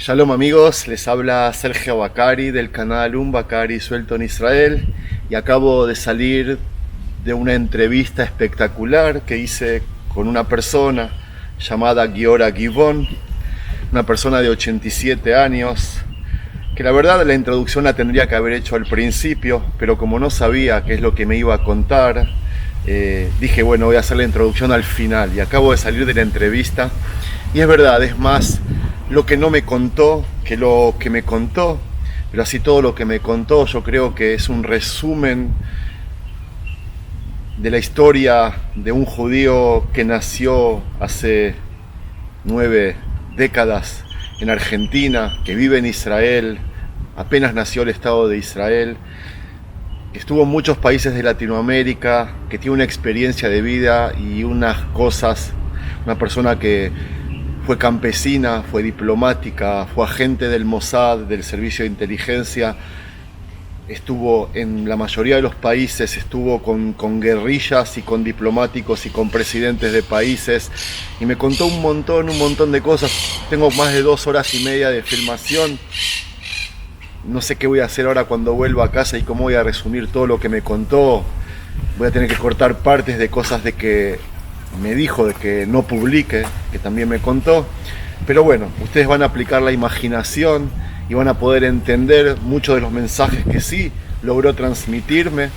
Shalom amigos, les habla Sergio Bacari del canal Bacari Suelto en Israel y acabo de salir de una entrevista espectacular que hice con una persona llamada Giora Givon, una persona de 87 años, que la verdad la introducción la tendría que haber hecho al principio, pero como no sabía qué es lo que me iba a contar, dije bueno, voy a hacer la introducción al final y acabo de salir de la entrevista y es verdad, es más lo que no me contó que lo que me contó, pero así todo lo que me contó yo creo que es un resumen de la historia de un judío que nació hace 9 décadas en Argentina, que vive en Israel, apenas nació el Estado de Israel, que estuvo en muchos países de Latinoamérica, que tiene una experiencia de vida y unas cosas, una persona que fue campesina, fue diplomática, fue agente del Mossad, del servicio de inteligencia, estuvo en la mayoría de los países, estuvo con guerrillas y con diplomáticos y con presidentes de países y me contó un montón de cosas. Tengo más de 2 horas y media de filmación. No sé qué voy a hacer ahora cuando vuelva a casa y cómo voy a resumir todo lo que me contó. Voy a tener que cortar partes de cosas de que me dijo de que no publique, que también me contó. Pero bueno, ustedes van a aplicar la imaginación y van a poder entender muchos de los mensajes que sí logró transmitirme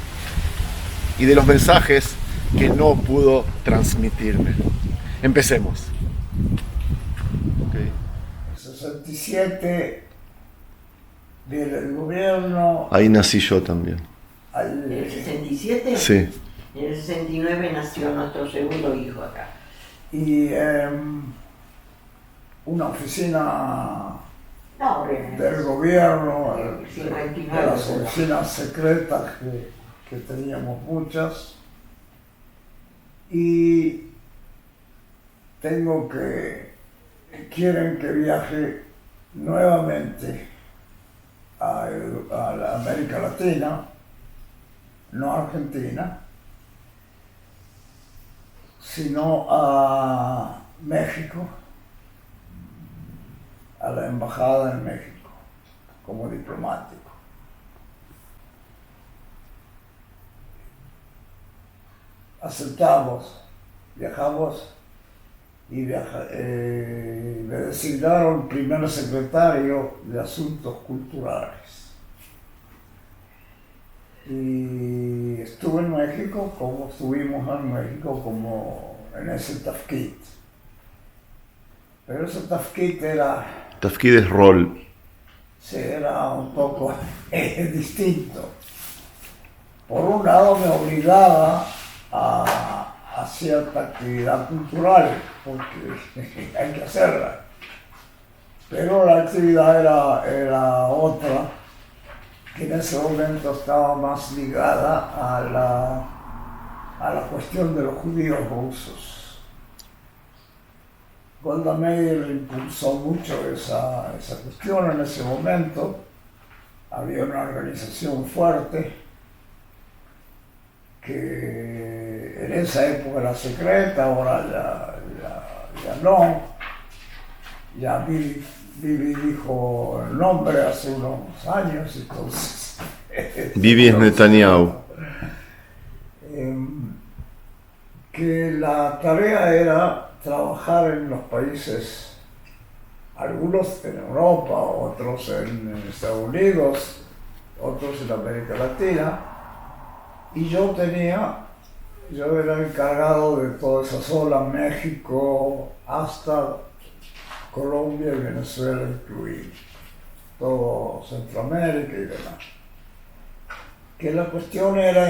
y de los mensajes que no pudo transmitirme. Empecemos. Okay. 67 del gobierno. Ahí nací yo también. ¿En el 67? Sí. En el 69 nació nuestro segundo hijo acá. Y una oficina del gobierno, de las oficinas secretas que teníamos muchas. Y quieren que viaje nuevamente a la América Latina, no a Argentina, sino a México, a la embajada en México, como diplomático. Aceptamos, viajamos y me designaron primer secretario de Asuntos Culturales. Y estuve en México, como estuvimos en México, como en ese tafkid. Pero ese tafkid era... Tafkid es rol. Sí, era un poco distinto. Por un lado me obligaba a cierta actividad cultural, porque hay que hacerla. Pero la actividad era otra, que en ese momento estaba más ligada a la cuestión de los judíos rusos. Golda Meir impulsó mucho esa cuestión en ese momento. Había una organización fuerte que en esa época era secreta, ahora ya no. Ya Bibi dijo el nombre hace unos años, entonces... Bibi es Netanyahu. Que la tarea era trabajar en los países, algunos en Europa, otros en Estados Unidos, otros en América Latina, y yo era encargado de toda esa zona, México, hasta Colombia y Venezuela incluidos, todo Centroamérica y demás. Que la cuestión era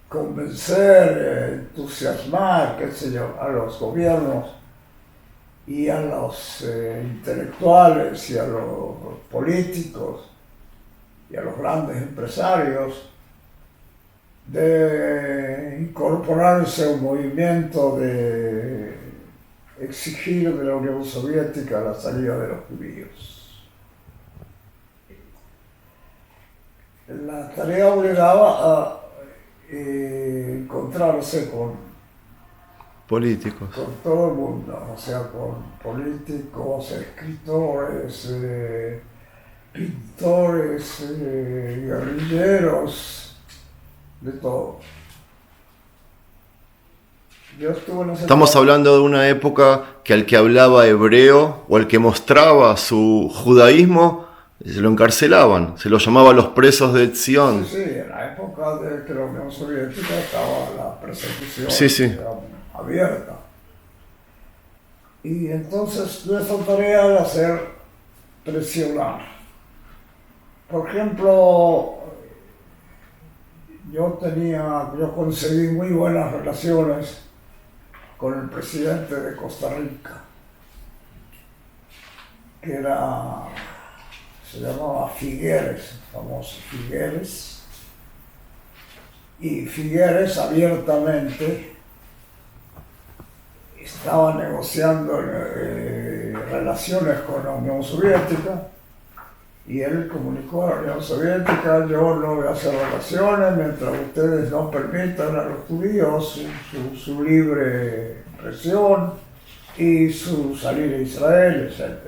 convencer, entusiasmar, qué sé yo, a los gobiernos y a los intelectuales y a los políticos y a los grandes empresarios de incorporarse a un movimiento de exigir de la Unión Soviética la salida de los judíos. La tarea obligaba a encontrarse con Políticos. con todo el mundo, o sea, con políticos, escritores, pintores, guerrilleros, de todo. Yo estuve en ese Estamos hablando de una época que al que hablaba hebreo o al que mostraba su judaísmo, se lo encarcelaban, se lo llamaba los presos de Etzion. Sí, en la época de que la Unión Soviética estaba la persecución, Sí. digamos, abierta. Y entonces nuestra tarea era hacer presionar. Por ejemplo, yo conseguí muy buenas relaciones con el presidente de Costa Rica, que se llamaba Figueres, famoso Figueres, y Figueres abiertamente estaba negociando relaciones con la Unión Soviética, y él comunicó a la Unión Soviética: yo no voy a hacer relaciones mientras ustedes no permitan a los judíos su libre expresión y su salir a Israel, etc.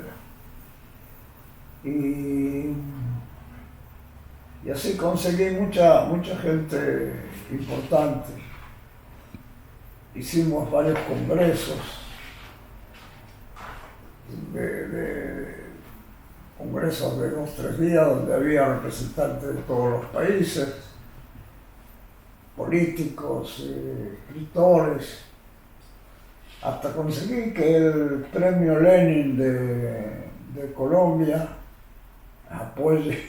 Y así conseguí mucha gente importante. Hicimos varios congresos, congresos de 2-3 días, donde había representantes de todos los países, políticos, escritores, hasta conseguí que el premio Lenin de Colombia apoye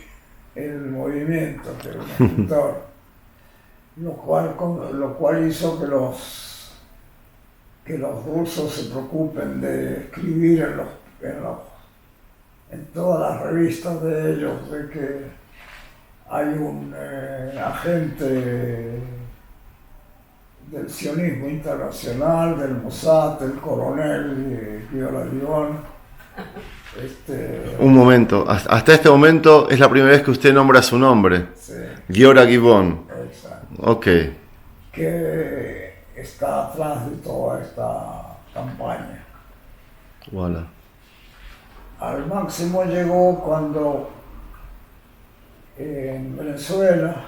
el movimiento, que era un escritor, lo cual hizo que los rusos se preocupen de escribir en todas las revistas de ellos, de que hay un agente del sionismo internacional, del Mossad, el coronel Gioradion. Un momento, hasta este momento es la primera vez que usted nombra su nombre. Sí, Giora Gibón. exacto. Ok. Que está atrás de toda esta campaña. Voilà. Al máximo llegó cuando en Venezuela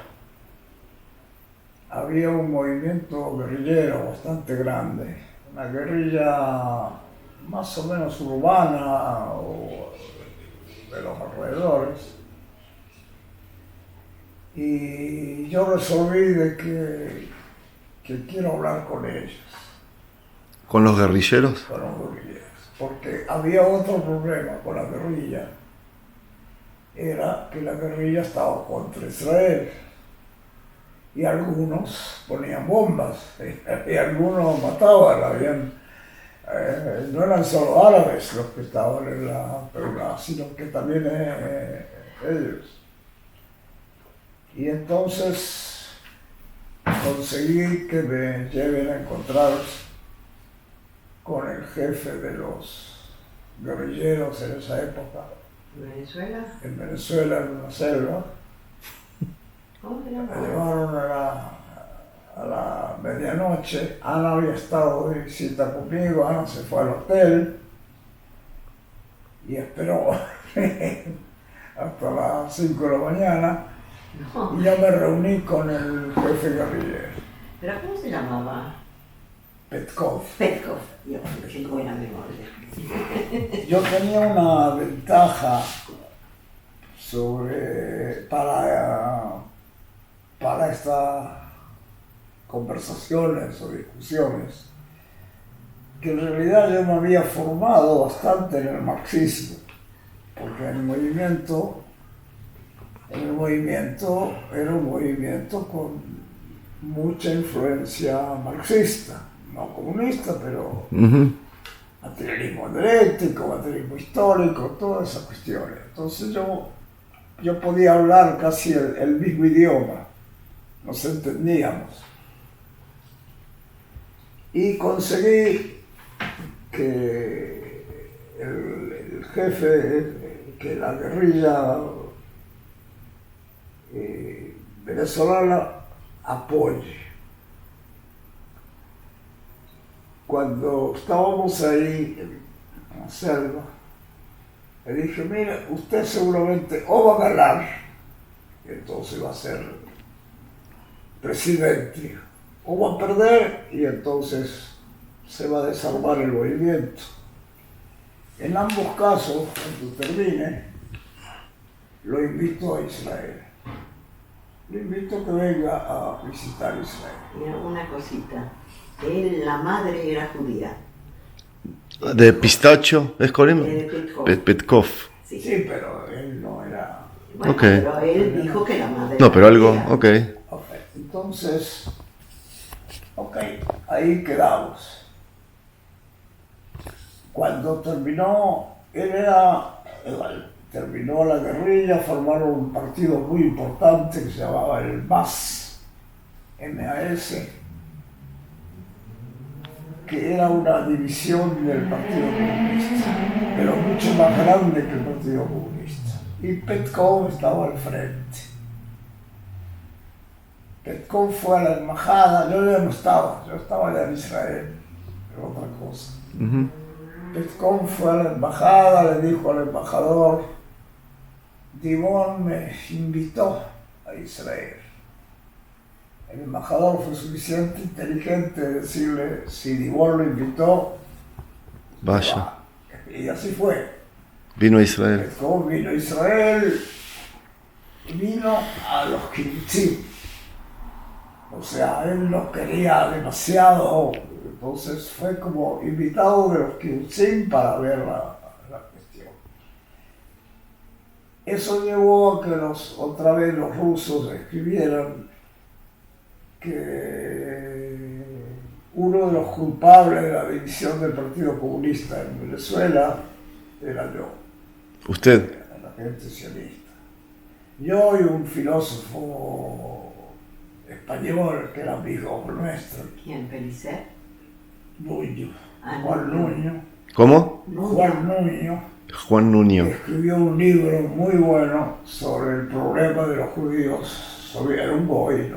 había un movimiento guerrillero bastante grande, una guerrilla más o menos urbana o de los alrededores. Y yo resolví de que quiero hablar con ellos, ¿Con los guerrilleros? con los guerrilleros, porque había otro problema con la guerrilla, era que la guerrilla estaba contra Israel y algunos ponían bombas y algunos mataban, no eran solo árabes los que estaban en la pelea, sino que también ellos. Y entonces conseguí que me lleven a encontrar con el jefe de los guerrilleros en esa época. ¿Venezuela? En Venezuela, en una selva. ¿Cómo se Me llama? llevaron a la medianoche. Ana había estado de visita conmigo. Ana se fue al hotel y esperó hasta las 5 de la mañana. No. Y yo me reuní con el jefe guerrillero, ¿Pero cómo se llamaba? Petkov. Petkov. Yo tengo buena memoria. Yo tenía una ventaja para estas conversaciones o discusiones, que en realidad yo me había formado bastante en el marxismo, porque el movimiento era un movimiento con mucha influencia marxista, no comunista, pero materialismo dialéctico, materialismo histórico, todas esas cuestiones. Entonces yo podía hablar casi el mismo idioma, nos entendíamos. Y conseguí que el jefe, que la guerrilla venezolana apoye. cuando estábamos ahí en la selva, le dije, mire, usted seguramente o va a ganar, y entonces va a ser presidente, o va a perder, y entonces se va a desarmar el movimiento. En ambos casos, cuando termine, lo invito a Israel. Le invito a que venga a visitar Israel. Mira, una cosita. La madre era judía. De pistacho, ¿es correcto? De Petkov. Petkov. Sí. Sí, pero él no era... Bueno, Ok. pero él dijo que la madre No, pero era algo, judía. ok. Ok, entonces, ok, ahí quedamos. Cuando terminó, terminó la guerrilla, formaron un partido muy importante que se llamaba el MAS, M-A-S, que era una división del Partido Comunista, pero mucho más grande que el Partido Comunista. Y Petkov estaba al frente. Petkov fue a la embajada, yo ya no estaba, yo estaba ya en Israel, pero otra cosa. Ujú. Petkov fue a la embajada, le dijo al embajador, Dimon me invitó a Israel. El embajador fue suficientemente inteligente de decirle, si Dimon lo invitó, Vaya, va. Y así fue. vino a Israel. Petkov vino a Israel, vino a los kibbutzim. O sea, él no quería demasiado, entonces fue como invitado de los kibbutzim para ver la cuestión. Eso llevó a que otra vez los rusos escribieran que uno de los culpables de la división del Partido Comunista en Venezuela era yo, ¿Usted? la gente sionista. Yo y un filósofo español que era amigo nuestro, ¿Quién? ¿Pellicer? Nuño, Ah, Juan Nuño. Nuño, ¿Cómo? Juan Nuño, Juan Nuño. escribió un libro muy bueno sobre el problema de los judíos. Era un goy,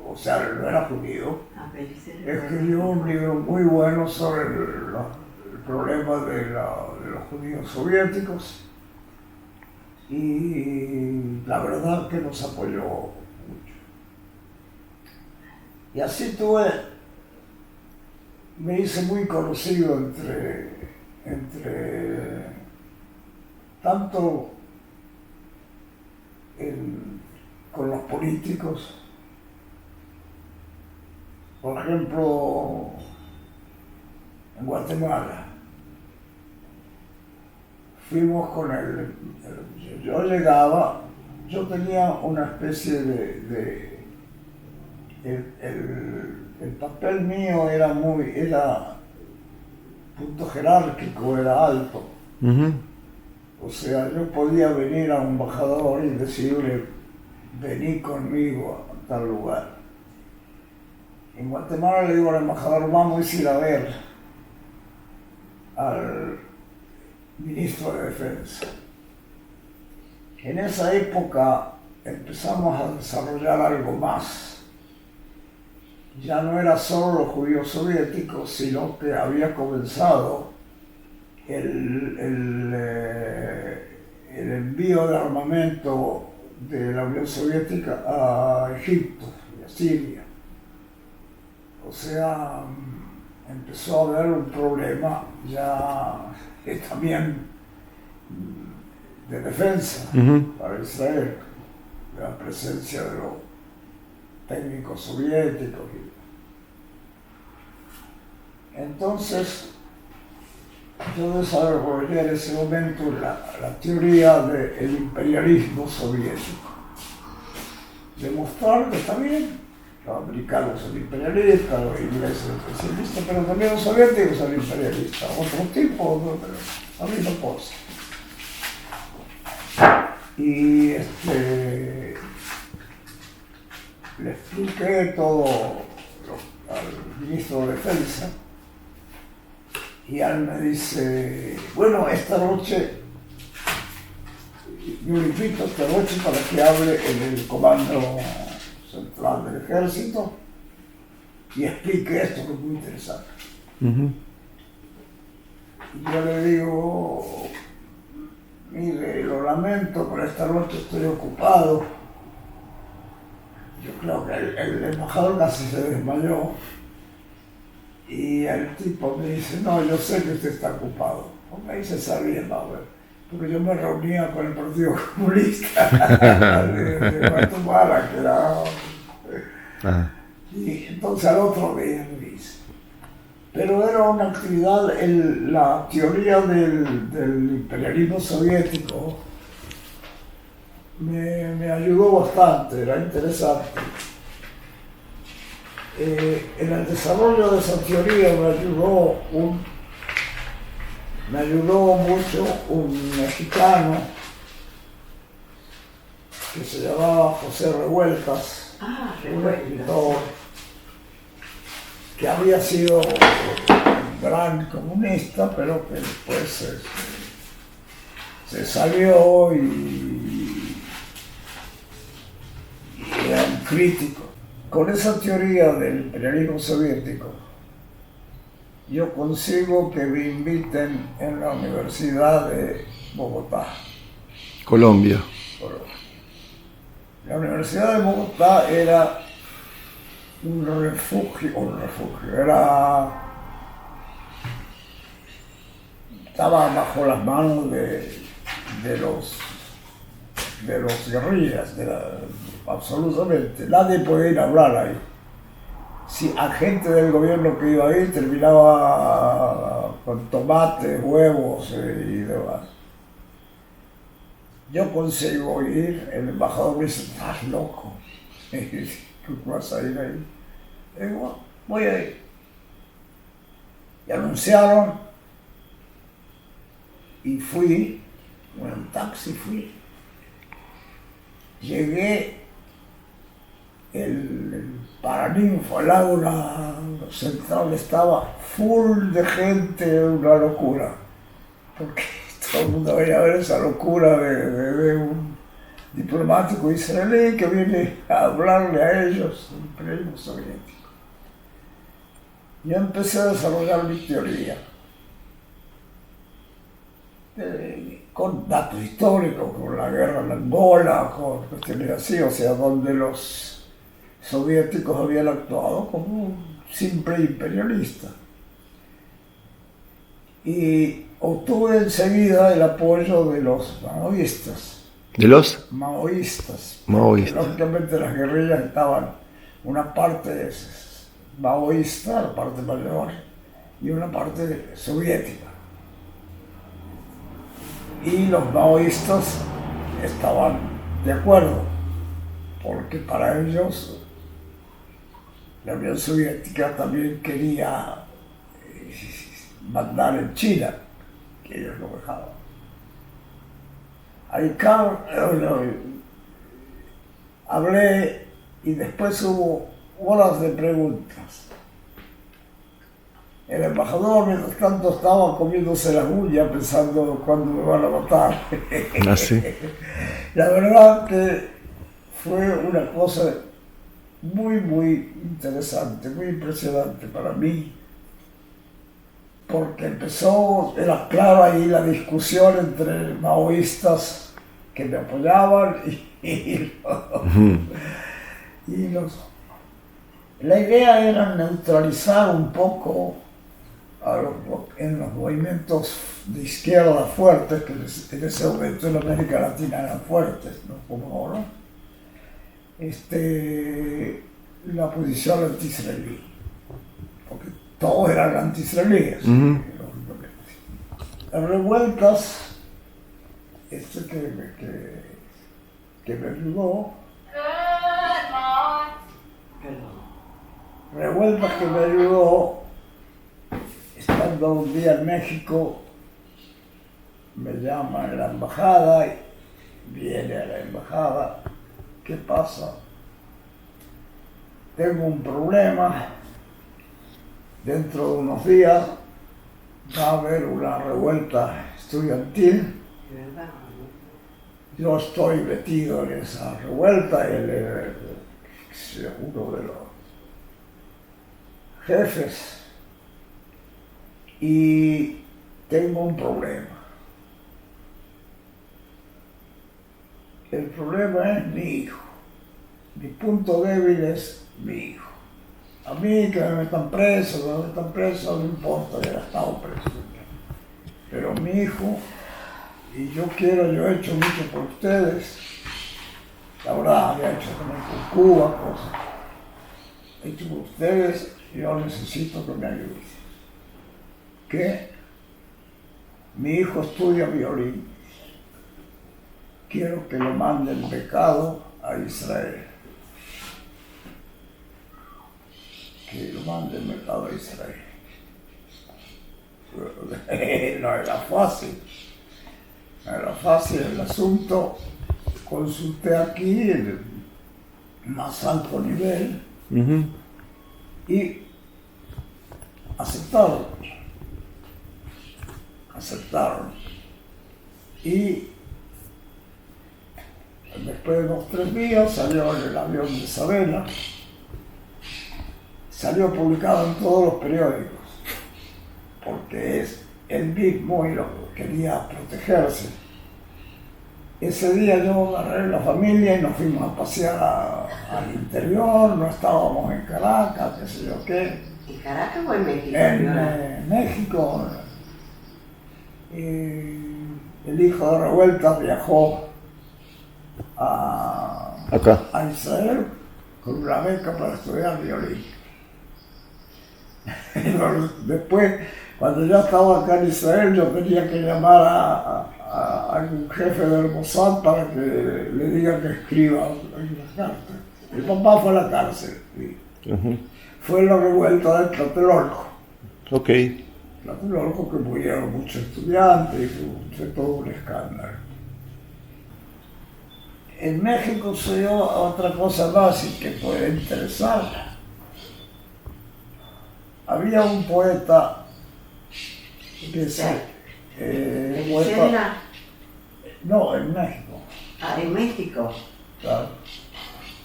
o sea, no era judío. Ah, Pellicer. Escribió un libro muy bueno sobre el problema de los judíos soviéticos y la verdad que nos apoyó mucho. Y así me hice muy conocido entre tanto con los políticos. Por ejemplo, en Guatemala, fuimos con yo llegaba, yo tenía una especie el papel mío era punto jerárquico, era alto. Ujú. O sea, yo podía venir a un embajador y decirle, vení conmigo a tal lugar. En Guatemala le digo al embajador, vamos a ir a ver al ministro de Defensa. En esa época empezamos a desarrollar algo más. Ya no era solo los judíos soviéticos, sino que había comenzado el envío de armamento de la Unión Soviética a Egipto y a Siria. O sea, empezó a haber un problema ya también de defensa Ujú. para Israel, de la presencia de los técnicos soviéticos. Entonces, yo desarrollé en ese momento la teoría del imperialismo soviético. Demostrar que está bien, los americanos son imperialistas, los ingleses son especialistas, pero también los soviéticos son imperialistas, otro tipo, pero la misma cosa. Y le expliqué todo al ministro de Defensa y él me dice, bueno, esta noche, yo le invito esta noche para que hable en el Comando Central del Ejército y explique esto que es muy interesante. Y yo le digo, mire, lo lamento, pero esta noche estoy ocupado. Yo creo que el embajador casi se desmayó. Y el tipo me dice, no, yo sé que usted está ocupado. Porque ahí se sabía, ¿no? Porque yo me reunía con el Partido Comunista de Guatemala, que era... Y entonces al otro día me dice. Pero era una actividad, la teoría del imperialismo soviético me ayudó bastante, era interesante. En el desarrollo de esa teoría me ayudó mucho un mexicano que se llamaba José Revueltas, un escritor que había sido un gran comunista, pero que después se salió y era un crítico. Con esa teoría del imperialismo soviético, yo consigo que me inviten en la Universidad de Bogotá. Colombia. La Universidad de Bogotá era un refugio, estaba bajo las manos de los guerrillas, absolutamente. Nadie podía ir a hablar ahí. Si agente del gobierno que iba ahí terminaba con tomates, huevos y demás. Yo consigo ir, el embajador me dice, estás loco, ¿qué vas a ir ahí? Y digo, bueno, voy a ir. Y anunciaron y fui, bueno, en taxi fui. Llegué, el Paraninfo, el aula central estaba full de gente, una locura. Porque todo el mundo venía a ver esa locura de un diplomático israelí que viene a hablarle a ellos, el imperialismo soviético. Yo empecé a desarrollar mi teoría. Con datos históricos, con la guerra en Angola, con cuestiones así, o sea, donde los soviéticos habían actuado como un simple imperialista. Y obtuve enseguida el apoyo de los maoístas. ¿De los? Maoístas. Maoístas. Lógicamente las guerrillas estaban, una parte maoísta, la parte mayor, y una parte soviética. Y los maoístas estaban de acuerdo, porque para ellos la Unión Soviética también quería mandar en China, que ellos lo dejaban. Ahí hablé y después hubo horas de preguntas. El embajador, mientras tanto, estaba comiéndose las uñas pensando cuándo me van a matar. ¿Ah, sí? La verdad que fue una cosa muy, muy interesante, muy impresionante para mí, porque era clara ahí la discusión entre maoístas que me apoyaban y los... La idea era neutralizar un poco en los movimientos de izquierda fuertes, que en ese momento en América Latina eran fuertes, ¿no? Como ahora, la posición anti-israelí, porque todos eran anti-israelíes. Las revueltas que me ayudó, estando un día en México, me llama a la embajada, y viene a la embajada, ¿qué pasa? Tengo un problema, dentro de unos días va a haber una revuelta estudiantil, yo estoy metido en esa revuelta, él es uno de los jefes. y tengo un problema. El problema es mi hijo. Mi punto débil es mi hijo. A mí que me metan preso, no importa, ya he estado preso. Pero mi hijo, y yo he hecho mucho por ustedes. La verdad, había hecho también por Cuba, cosas. He hecho por ustedes, yo necesito que me ayuden. Que mi hijo estudia violín. Quiero que lo manden becado a Israel. Que lo manden becado a Israel. No era fácil. No era fácil el asunto. Consulté aquí el más alto nivel y aceptaron. Y después de 2 o 3 días salió en el avión de Isabela, salió publicado en todos los periódicos, porque es él mismo y lo quería protegerse. Ese día yo agarré la familia y nos fuimos a pasear al interior, no estábamos en Caracas, qué sé yo qué. ¿En Caracas o en México? En México. El hijo de Revueltas viajó a Israel con una beca para estudiar violín. Después, cuando ya estaba acá en Israel, yo tenía que llamar a algún jefe del Mossad para que le diga que escriba una carta. El papá fue a la cárcel. Fue la revuelta del Tlatelolco. Tlatelolco, que murieron muchos estudiantes y fue todo un escándalo. En México se dio otra cosa más y que puede interesar. Había un poeta que no, en México. Ah, en México. Claro.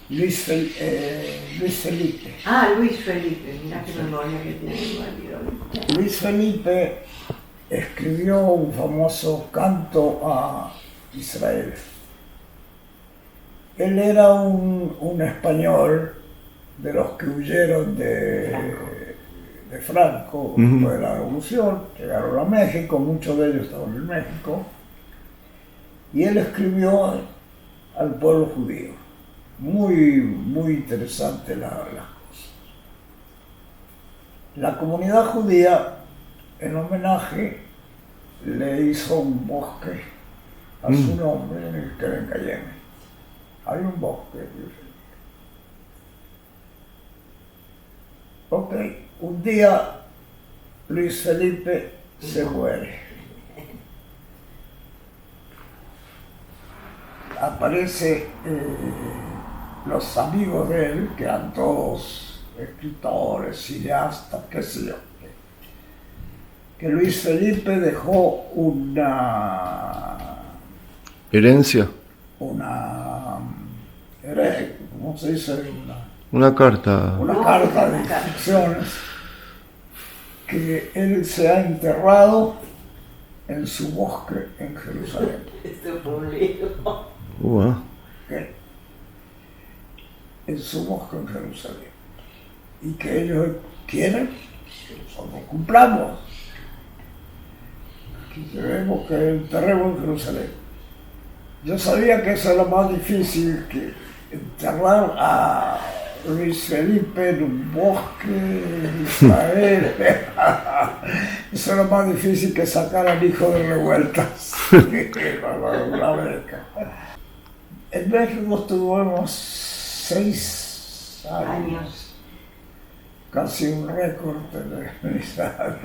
Luis Felipe. Ah, Luis Felipe, mira qué memoria que tiene el marido. Luis Felipe escribió un famoso canto a Israel. Él era un español de los que huyeron de Franco después de la Revolución, llegaron a México, muchos de ellos estaban en México, y él escribió al pueblo judío. Muy interesante las cosas. La comunidad judía, en homenaje, le hizo un bosque a su nombre en el Keren Cayenne. Hay un bosque. Ok, un día Luis Felipe se muere. Aparecen los amigos de él, que eran todos escritores, cineastas, qué sé yo. Que Luis Felipe dejó una ¿Herencia? ¿Cómo se dice? Una carta. Una carta de instrucciones que él se ha enterrado en su bosque en Jerusalén. Este fue un lío. ¿Qué? En su bosque en Jerusalén. Y que ellos quieren, nosotros cumplamos. Que queremos que enterremos en Jerusalén. Yo sabía que eso era más difícil que enterrar a Luis Felipe en un bosque en Israel. Eso era más difícil que sacar al hijo de Revueltas. En México estuvimos 6 años. Casi un récord televisado.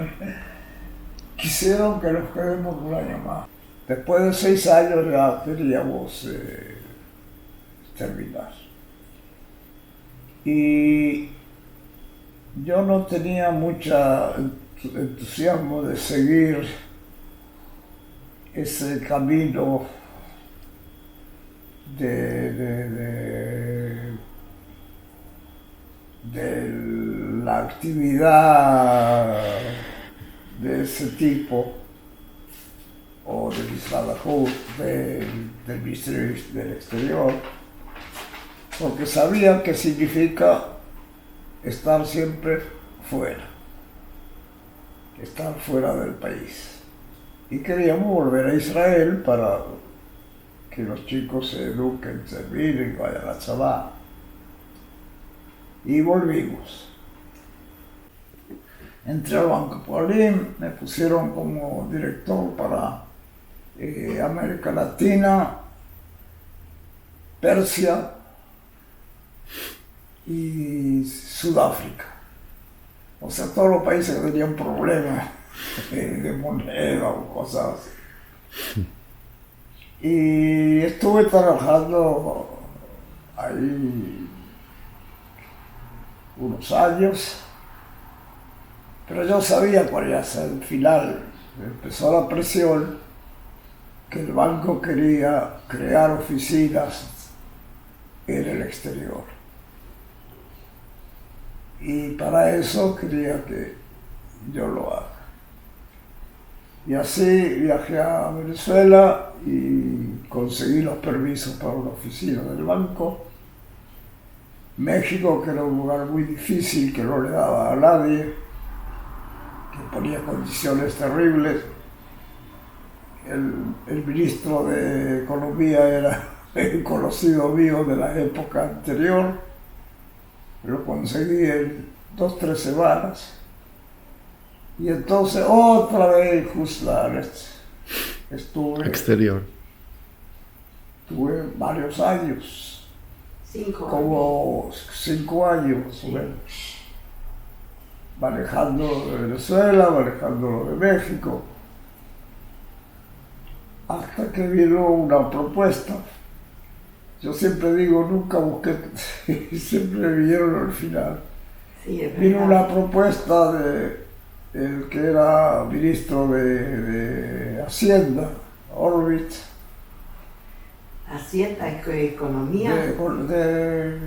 Quisieron que nos quedemos un año más. Después de 6 años ya queríamos terminar. Y yo no tenía mucho entusiasmo de seguir ese camino de la actividad de ese tipo, o de Misrad Ahut, del Ministerio del Exterior, porque sabían que significa estar siempre fuera, estar fuera del país. Y queríamos volver a Israel para que los chicos se eduquen, se miren, vayan a Tzabá. Y volvimos. Entré al Banco Poalim, me pusieron como director para América Latina, Persia y Sudáfrica. O sea, todos los países que tenían problemas de moneda o cosas así. Y estuve trabajando ahí unos años, pero yo sabía cuál iba a ser el final. Empezó la presión que el banco quería crear oficinas en el exterior. Y para eso quería que yo lo haga. Y así viajé a Venezuela y conseguí los permisos para una oficina del banco. México, que era un lugar muy difícil, que no le daba a nadie, que ponía condiciones terribles. El ministro de Economía era un conocido mío de la época anterior. Lo conseguí en 2-3 semanas. Y entonces otra vez estuve varios años, 5 años. como 5 años más o menos, manejando de Venezuela, manejando de México, hasta que vino una propuesta. Yo siempre digo, nunca busqué, siempre vieron al final. Sí, Vino una propuesta de el que era ministro de Hacienda, Horowitz, Hacienda, Economía. de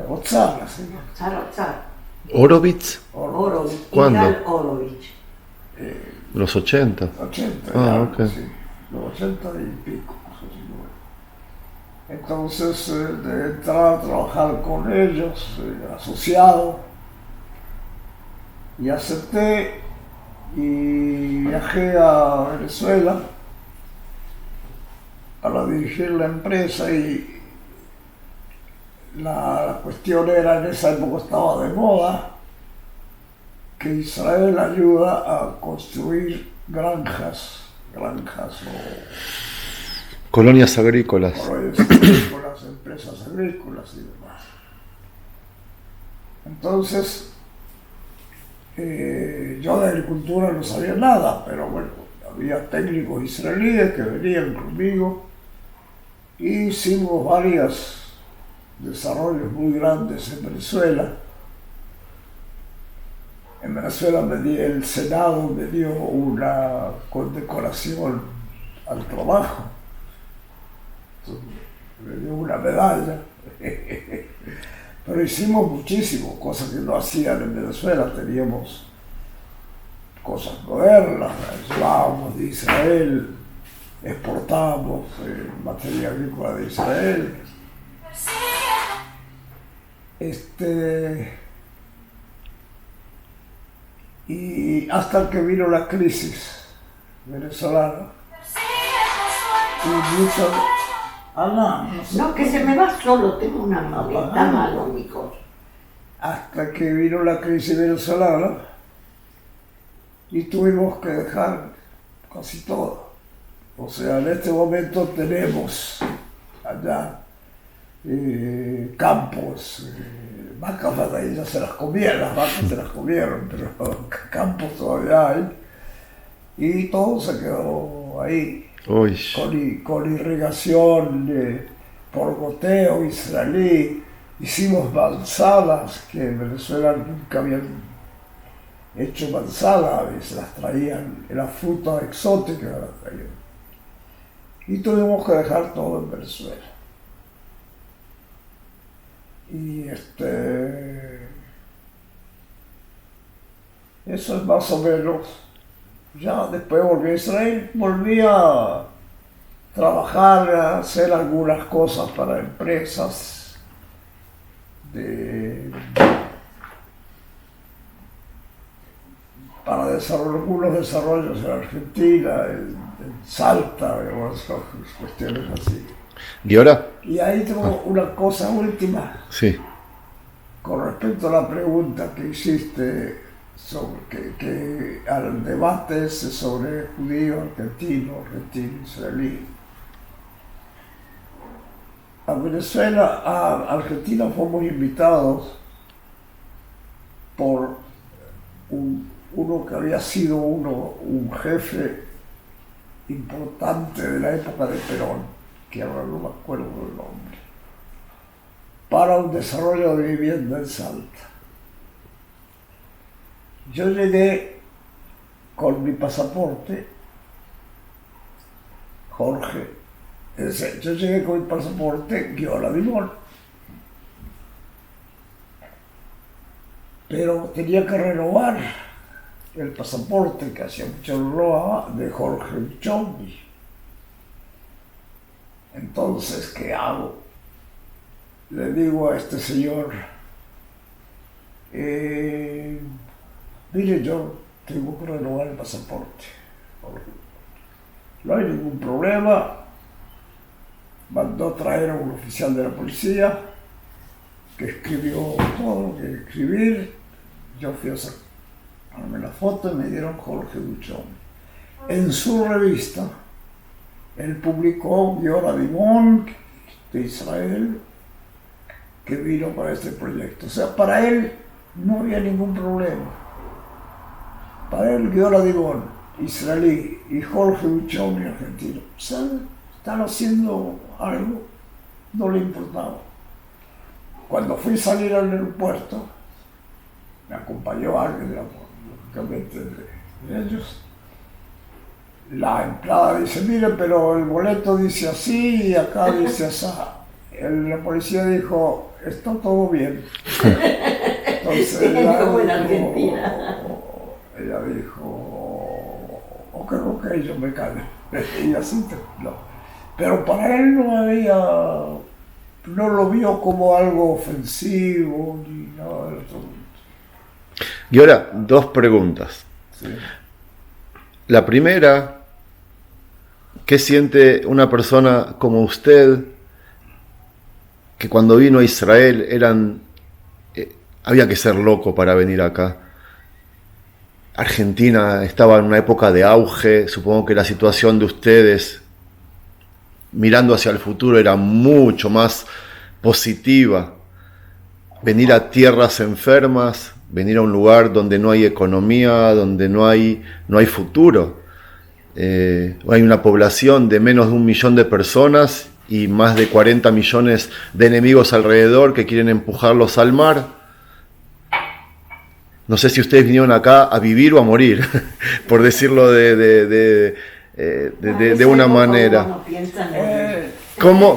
Otzar, ¿sí? Otzar. ¿Horowitz? Horowitz. ¿Cuándo? Igal Horowitz. Los 80. 80, Ah, ok. sí, los 80 y pico. Entonces, de entrar a trabajar con ellos, asociado, y acepté y viajé a Venezuela para dirigir la empresa. Y la cuestión era, en esa época estaba de moda, que Israel ayuda a construir granjas o Colonias agrícolas. con las empresas agrícolas y demás. Entonces, yo de agricultura no sabía nada, pero bueno, había técnicos israelíes que venían conmigo y hicimos varios desarrollos muy grandes en Venezuela. En Venezuela el Senado me dio una condecoración al trabajo, me dio una medalla. Pero hicimos muchísimo, cosas que no hacían en Venezuela. Teníamos cosas modernas, llevábamos de Israel, exportábamos materia agrícola de Israel. Y hasta que vino la crisis venezolana. Y muchos... No, que se me va solo, tengo una maleta malo, mi cosa. Hasta que vino la crisis venezolana y tuvimos que dejar casi todo. O sea, en este momento tenemos allá campos, vacas ya se las comieron, las vacas se las comieron, pero campos todavía hay, y todo se quedó ahí. Uy. Con irrigación por goteo israelí. Hicimos manzanas que en Venezuela nunca habían hecho manzanas, se las traían, era fruta exótica, las traían. Y tuvimos que dejar todo en Venezuela. Y eso es más o menos Ya después volví a Israel, volví a trabajar, a hacer algunas cosas para empresas para algunos desarrollos en Argentina, en Salta, algunas cuestiones así. ¿Y ahora? Y ahí tengo una cosa última Sí. con respecto a la pregunta que hiciste sobre que al debate ese sobre judío, argentino, israelí. A Venezuela, a Argentina fuimos invitados por uno que había sido un jefe importante de la época de Perón, que ahora no me acuerdo del nombre, para un desarrollo de vivienda en Salta. Yo llegué con mi pasaporte, Jorge, yo llegué con mi pasaporte Guiola Dimón, pero tenía que renovar el pasaporte que hacía mucho robaba de Jorge Uchombi. Entonces, ¿qué hago? Le digo a este señor, mire, yo tengo que renovar el pasaporte. No hay ningún problema. Mandó traer a un oficial de la policía que escribió todo lo que escribir. Yo fui a sacarme la foto y me dieron Jorge Buchón. En su revista, él publicó Guiola Dimón de Israel, que vino para este proyecto. O sea, para él no había ningún problema. Para él, Guiola Dimón, israelí, y Jorge Buchón, argentino. O sea, están haciendo algo, no le importaba. Cuando fui a salir al aeropuerto, me acompañó alguien, lógicamente, de ellos. La empleada dice, mire, pero el boleto dice así y acá dice así. La policía dijo, está todo bien. Entonces ella dijo, ok, yo me callo. Y así terminó. Pero para él no lo vio como algo ofensivo ni nada del otro. Y ahora, dos preguntas. Sí. La primera, ¿qué siente una persona como usted que cuando vino a Israel había que ser loco para venir acá? Argentina estaba en una época de auge, supongo que la situación de ustedes mirando hacia el futuro era mucho más positiva. Venir a tierras enfermas, venir a un lugar donde no hay economía, donde no hay futuro. Hay una población de menos de 1 millón de personas y más de 40 millones de enemigos alrededor que quieren empujarlos al mar. No sé si ustedes vinieron acá a vivir o a morir, por decirlo de una manera.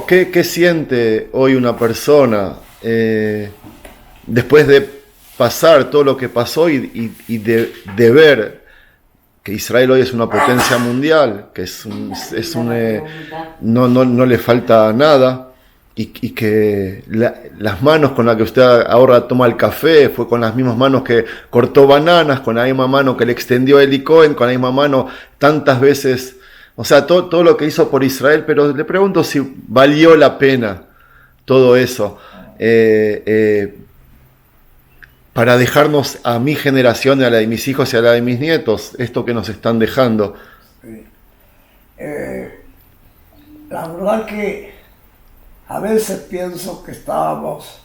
¿Qué siente hoy una persona después de pasar todo lo que pasó y de ver que Israel hoy es una potencia mundial, que no le falta nada, y que las manos con las que usted ahora toma el café fue con las mismas manos que cortó bananas, con la misma mano que le extendió Eli Cohen, con la misma mano tantas veces, o sea, todo lo que hizo por Israel, pero le pregunto si valió la pena todo eso para dejarnos a mi generación, a la de mis hijos y a la de mis nietos, esto que nos están dejando. Sí. La verdad que a veces pienso que estábamos,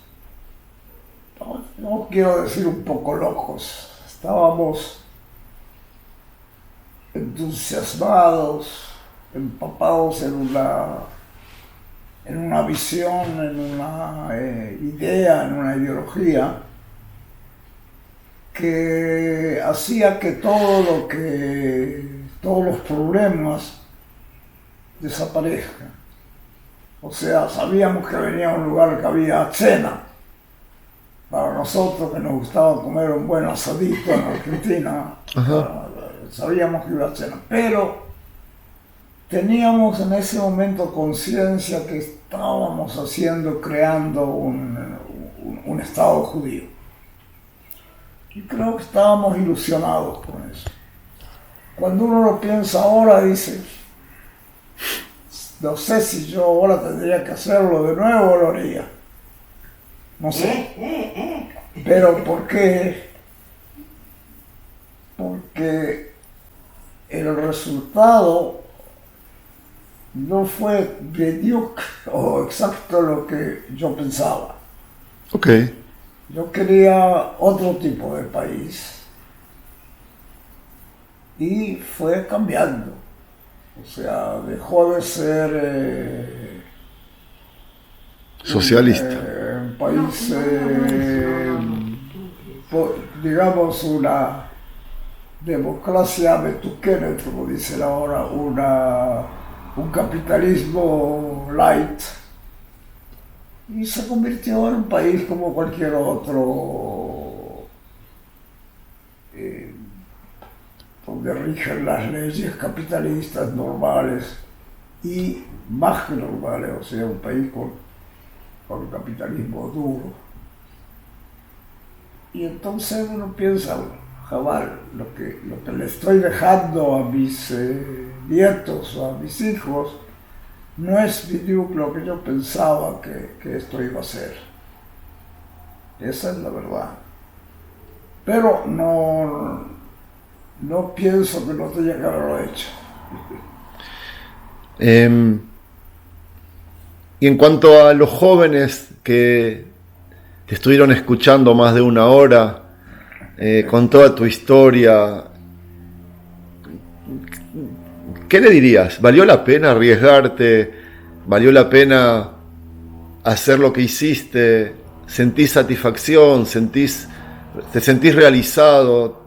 no quiero decir un poco locos, estábamos entusiasmados, empapados en una visión, en una idea, en una ideología que hacía que todos los problemas desaparezcan. O sea, sabíamos que venía a un lugar que había cena. Para nosotros que nos gustaba comer un buen asadito en Argentina, sabíamos que iba a ser, pero teníamos en ese momento conciencia que estábamos creando un Estado judío. Y creo que estábamos ilusionados con eso. Cuando uno lo piensa ahora, dice, no sé si yo ahora tendría que hacerlo de nuevo o lo haría. No sé. Pero ¿por qué? Porque el resultado no fue bediuk o exacto lo que yo pensaba. Ok. Yo quería otro tipo de país y fue cambiando. O sea, dejó de ser socialista. Un país, digamos, una democracia betuquenet, como dicen ahora, un capitalismo light, y se convirtió en un país como cualquier otro, donde rigen las leyes capitalistas normales y más que normales, o sea, un país con capitalismo duro. Y entonces uno piensa, Jabal, lo que le estoy dejando a mis nietos o a mis hijos no es lo que yo pensaba que esto iba a ser. Esa es la verdad. Pero no pienso que no tenía que haberlo hecho. Y en cuanto a los jóvenes que te estuvieron escuchando más de una hora, con toda tu historia, ¿qué le dirías? ¿Valió la pena arriesgarte? ¿Valió la pena hacer lo que hiciste? ¿Sentís satisfacción? ¿Te sentís realizado?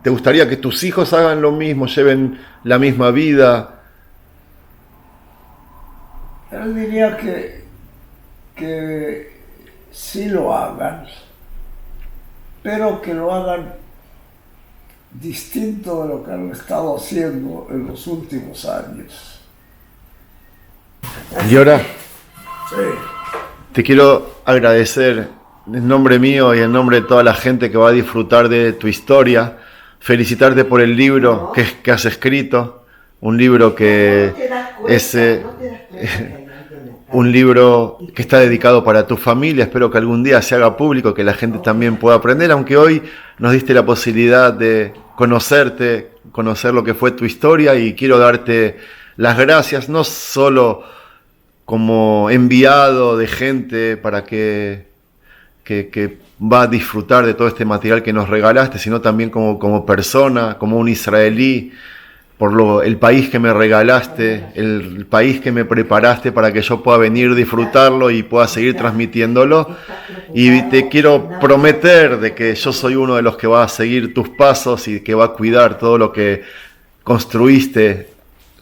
¿Te gustaría que tus hijos hagan lo mismo, lleven la misma vida? Yo diría que sí lo hagan, pero que lo hagan distinto de lo que han estado haciendo en los últimos años. Y ahora Sí. te quiero agradecer en nombre mío y en nombre de toda la gente que va a disfrutar de tu historia, felicitarte por el libro que has escrito, un libro que es un libro que está dedicado para tu familia. Espero que algún día se haga público, que la gente también pueda aprender, aunque hoy nos diste la posibilidad de conocerte, conocer lo que fue tu historia, y quiero darte las gracias, no solo como enviado de gente para que va a disfrutar de todo este material que nos regalaste, sino también como persona, como un israelí, por el país que me regalaste, el país que me preparaste para que yo pueda venir a disfrutarlo y pueda seguir transmitiéndolo. Y te quiero prometer de que yo soy uno de los que va a seguir tus pasos y que va a cuidar todo lo que construiste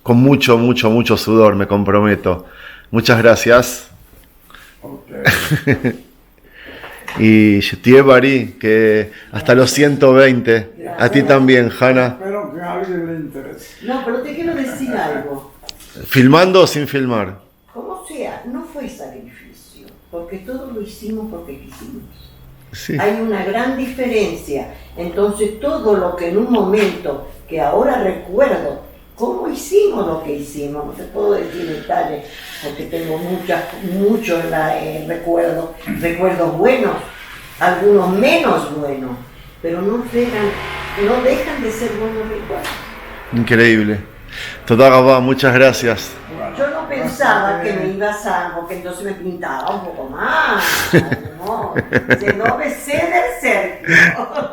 con mucho, mucho, mucho sudor, me comprometo. Muchas gracias. Okay. Y Shetié Bari, que hasta los 120. A ti también, Hanna. Espero que a alguien le interese. No, pero te quiero decir algo. ¿Filmando o sin filmar? Como sea, no fue sacrificio, porque todo lo hicimos porque quisimos. Sí. Hay una gran diferencia. Entonces, todo lo que en un momento, que ahora recuerdo, cómo hicimos lo que hicimos, no te puedo decir detalles, porque tengo muchos recuerdos buenos, algunos menos buenos, pero no dejan de ser buenos recuerdos. Increíble. Toda Gabá, muchas gracias. Yo no pensaba que me iba a salir, porque entonces me pintaba un poco más. No, se no me cede el Sergio.